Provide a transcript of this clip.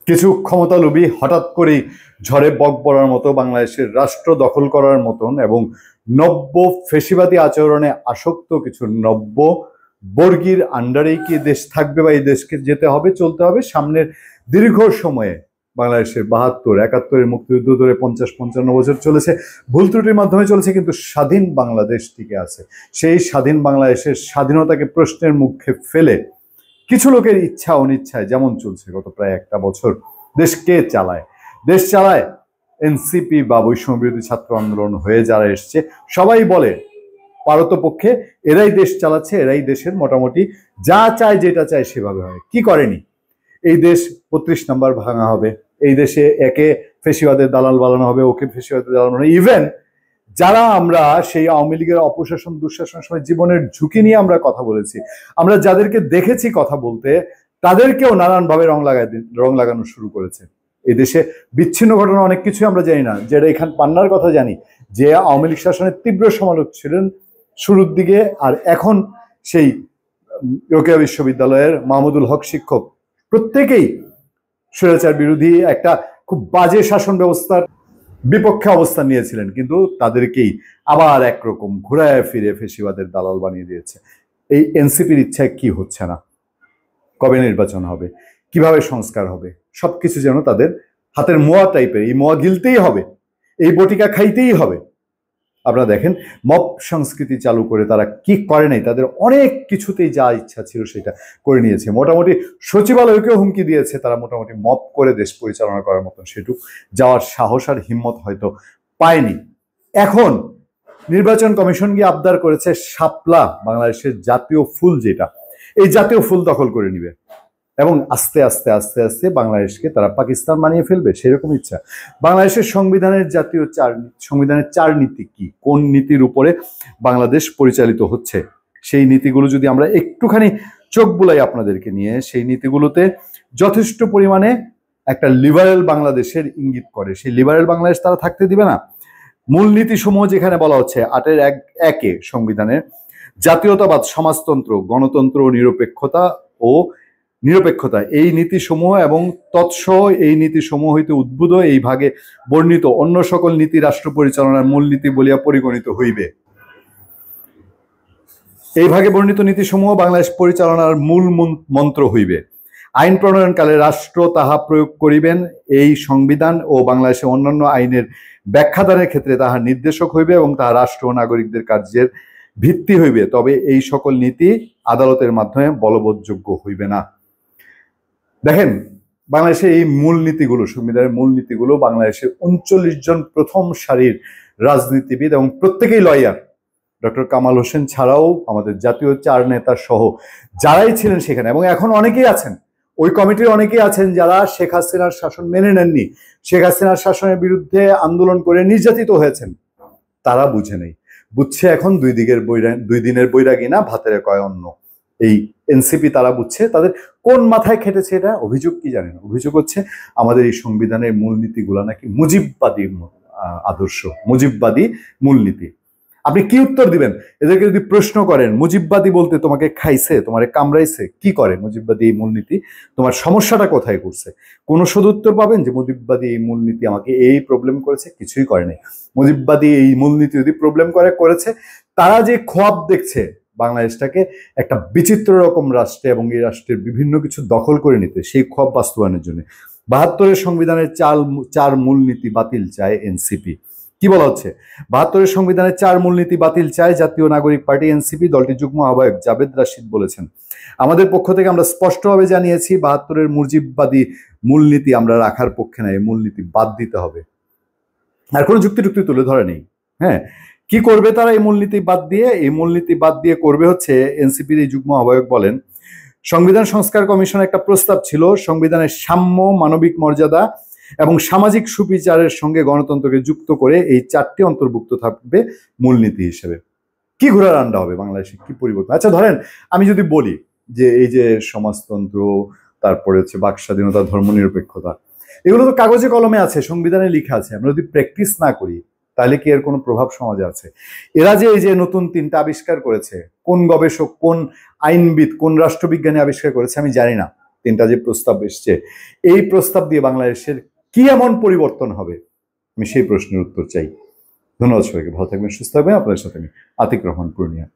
কিছু ক্ষমতালোভী হঠাৎ করেই ঝড়ে বক পড়ার মতো বাংলাদেশের রাষ্ট্র দখল করার মতন এবং নব্য ফেসিবাদী আচরণে আসক্ত কিছু নব্য বর্গীর আন্ডারেই কি দেশ থাকবে বা এই দেশকে যেতে হবে, চলতে হবে সামনের দীর্ঘ সময়ে। বাংলাদেশের ৭২-৭১-এর মুক্তিযুদ্ধ ধরে ৫০-৫৫ বছর চলেছে, ভুল ত্রুটির মাধ্যমে চলেছে, কিন্তু স্বাধীন বাংলাদেশ টিকে আছে। সেই স্বাধীন বাংলাদেশের স্বাধীনতাকে প্রশ্নের মুখে ফেলে কিছু লোকের ইচ্ছা অনিচ্ছায় যেমন চলছে গত প্রায় একটা বছর, দেশ কে চালায়? দেশ চালায় এনসিপি বা বৈষম্য বিরোধী ছাত্র আন্দোলন হয়ে যারা এসছে, সবাই বলে পারতপক্ষে এরাই দেশ চালাচ্ছে, এরাই দেশের মোটামুটি যা চায় যেটা চায় সেভাবে হয়। কি করেনি? এই দেশ ৩২ নম্বর ভাঙা হবে, এই দেশে একে ফেসিবাদের দালাল বানানো হবে, ওকে ফেসিবাদের দালাল বানানো। ইভেন যারা আমরা সেই আওয়ামী লীগের অপশাসন দুঃশাসনের সময় জীবনের ঝুঁকি নিয়ে আমরা কথা বলেছি, আমরা যাদেরকে দেখেছি কথা বলতে, তাদেরকেও নানানভাবে রং লাগানো শুরু করেছে। এই দেশে বিচ্ছিন্ন ঘটনা অনেক কিছুই আমরা জানি না, যেটা এখান পান্নার কথা জানি, যে আওয়ামী লীগ শাসনের তীব্র সমালোচক ছিলেন শুরুর দিকে, আর এখন সেই রোকেয়া বিশ্ববিদ্যালয়ের মাহমুদুল হক শিক্ষক প্রত্যেকেই স্বৈরাচার বিরোধী একটা খুব বাজে শাসন ব্যবস্থার বিপক্ষে অবস্থান নিয়েছিলেন, কিন্তু তাদেরকেই আবার একরকম ঘুরায় ফিরে ফেসিবাদের দালাল বানিয়ে দিয়েছে। এই এনসিপির ইচ্ছায় কি হচ্ছে না, কবে নির্বাচন হবে, কিভাবে সংস্কার হবে, সবকিছু যেন তাদের হাতের মোয়া টাইপের। এই মোয়া গিলতেই হবে, এই বটিকা খাইতেই হবে। আপনারা দেখেন মব সংস্কৃতি চালু করে তারা কি করে নাই, তাদের অনেক কিছুতেই যা ইচ্ছা ছিল সেটা করে নিয়েছে। মোটামুটি সচিবালয়কেও হুমকি দিয়েছে তারা মোটামুটি মব করে দেশ পরিচালনা করার মতন সেটুকু যাওয়ার সাহস আর হিম্মত হয়তো পায়নি। এখন নির্বাচন কমিশন গিয়ে আবদার করেছে শাপলা, বাংলাদেশের জাতীয় ফুল, যেটা এই জাতীয় ফুল দখল করে নিবে এবং আস্তে আস্তে আস্তে আস্তে বাংলাদেশকে তারা পাকিস্তান বানিয়ে ফেলবে, সেরকম ইচ্ছা। বাংলাদেশের সংবিধানের সংবিধানের ৪ নীতি কি, কোন নীতির উপরে বাংলাদেশ পরিচালিত হচ্ছে, সেই নীতিগুলো যদি আমরা একটুখানি চোখ বুলাই আপনাদেরকে নিয়ে, সেই নীতিগুলোতে যথেষ্ট পরিমাণে একটা লিবারেল বাংলাদেশের ইঙ্গিত করে। সেই লিবারেল বাংলাদেশ তারা থাকতে দিবে না। মূলনীতি সমূহ যেখানে বলা হচ্ছে ৮-১ সংবিধানের জাতীয়তাবাদ, সমাজতন্ত্র, গণতন্ত্র, নিরপেক্ষতা এই নীতিসমূহ এবং তৎসহ এই নীতিসমূহ হইতে উদ্ভূত এই ভাগে বর্ণিত অন্য সকল নীতি রাষ্ট্র পরিচালনার মূলনীতি বলিয়া পরিগণিত হইবে। এই ভাগে বর্ণিত নীতিসমূহ বাংলাদেশ পরিচালনার মূল মন্ত্র হইবে। আইন প্রণয়নকালে রাষ্ট্র তাহা প্রয়োগ করিবেন, এই সংবিধান ও বাংলাদেশের অন্যান্য আইনের ব্যাখ্যাদানের ক্ষেত্রে তাহার নির্দেশক হইবে এবং তাহা রাষ্ট্র ও নাগরিকদের কার্যের ভিত্তি হইবে। তবে এই সকল নীতি আদালতের মাধ্যমে বলবৎযোগ্য হইবে না। দেখেন বাংলাদেশের এই মূলনীতিগুলো, সংবিধানের মূলনীতিগুলো বাংলাদেশের ৩৯ জন প্রথম সারির রাজনীতিবিদ এবং প্রত্যেকেই লয়ার, ডক্টর কামাল হোসেন ছাড়াও আমাদের জাতীয় ৪ নেতা সহ যারাই ছিলেন সেখানে, এবং এখন অনেকেই আছেন ওই কমিটির, অনেকেই আছেন যারা শেখ হাসিনার শাসন মেনে নেননি, শেখ হাসিনার শাসনের বিরুদ্ধে আন্দোলন করে নির্যাতিত হয়েছেন। তারা বুঝে নেই, বুঝছে এখন দুই দিনের বৈরাগী না, ভাতের কয় অন্ন। এই এনসিপি তারা বুঝছে, তাদের কোন মাথায় খেটেছে এটা। অভিযোগ কি জানেন? অভিযোগ হচ্ছে আমাদের এই সংবিধানের মূলনীতিগুলো নাকি মুজিববাদী আদর্শ, মুজিববাদী মূলনীতি। আপনি কি উত্তর দিবেন এদেরকে যদি প্রশ্ন করেন? মুজিববাদী বলতে তোমাকে খাইছে, তোমারে কামড়াইছে, কি করে মুজিববাদী এই মূলনীতি? তোমার সমস্যাটা কোথায় করছে? কোনো সদুত্তর পাবেন যে মুজিববাদী এই মূলনীতি আমাকে এই প্রবলেম করেছে? কিছুই করে নাই। মুজিববাদী এই মূলনীতি যদি প্রবলেম করেছে, তারা যে খোয়াব দেখছে বাংলাদেশটাকে একটা বিচিত্র রকম রাষ্ট্রে এবং এই রাষ্ট্রের বিভিন্ন কিছু দখল করে নিতে, সেই খোয়াব বাস্তবায়নের জন্য ৭২-এর সংবিধানের ৪ মূলনীতি বাতিল চায় এনসিপি। কি বলা হচ্ছে? ৭২-এর সংবিধানের ৪ মূলনীতি বাতিল চায় জাতীয় নাগরিক পার্টি এনসিপি। দলটির যুগ্ম আহ্বায়ক জাবেদ রাশিদ বলেছেন, আমাদের পক্ষ থেকে আমরা স্পষ্টভাবে জানিয়েছি ৭২-এর মুজিববাদী মূলনীতি আমরা রাখার পক্ষে না, এই মূলনীতি বাদ দিতে হবে। আর কোনো যুক্তি তুলে ধরে নেই। হ্যাঁ, কি করবে তারা এই মূলনীতি বাদ দিয়ে? এই মূলনীতি বাদ দিয়ে করবে হচ্ছে, এনসিপির এই যুগ্ম আহ্বায়ক বলেন, সংবিধান সংস্কার কমিশনের একটা প্রস্তাব ছিল সংবিধানের সাম্য, মানবিক মর্যাদা এবং সামাজিক সুবিচারের সঙ্গে গণতন্ত্রকে যুক্ত করে এই ৪টি অন্তর্ভুক্ত থাকবে মূলনীতি হিসেবে। কি ঘোড়ার আন্ডা হবে বাংলাদেশে, কি পরিবর্তন? আচ্ছা ধরেন আমি যদি বলি যে এই যে সমাজতন্ত্র, তারপরে হচ্ছে বাক স্বাধীনতা, ধর্মনিরপেক্ষতা, এগুলো তো কাগজে কলমে আছে, সংবিধানে লেখা আছে, আমরা যদি প্র্যাকটিস না করি তাহলে কি এর কোনো প্রভাব সমাজে আছে? এরা যে এই যে নতুন 3টা আবিষ্কার করেছে, কোন গবেষক, কোন আইনবিদ, কোন রাষ্ট্রবিজ্ঞানী আবিষ্কার করেছে আমি জানি না, তিনটা যে প্রস্তাব এসছে, এই প্রস্তাব দিয়ে বাংলাদেশের কি এমন পরিবর্তন হবে, আমি সেই প্রশ্নের উত্তর চাই। ধন্যবাদ সবাইকে, ভালো থাকবেন, সুস্থ থাকবেন। আপনাদের সাথে আমি আতিক রহমান পূর্ণিয়া।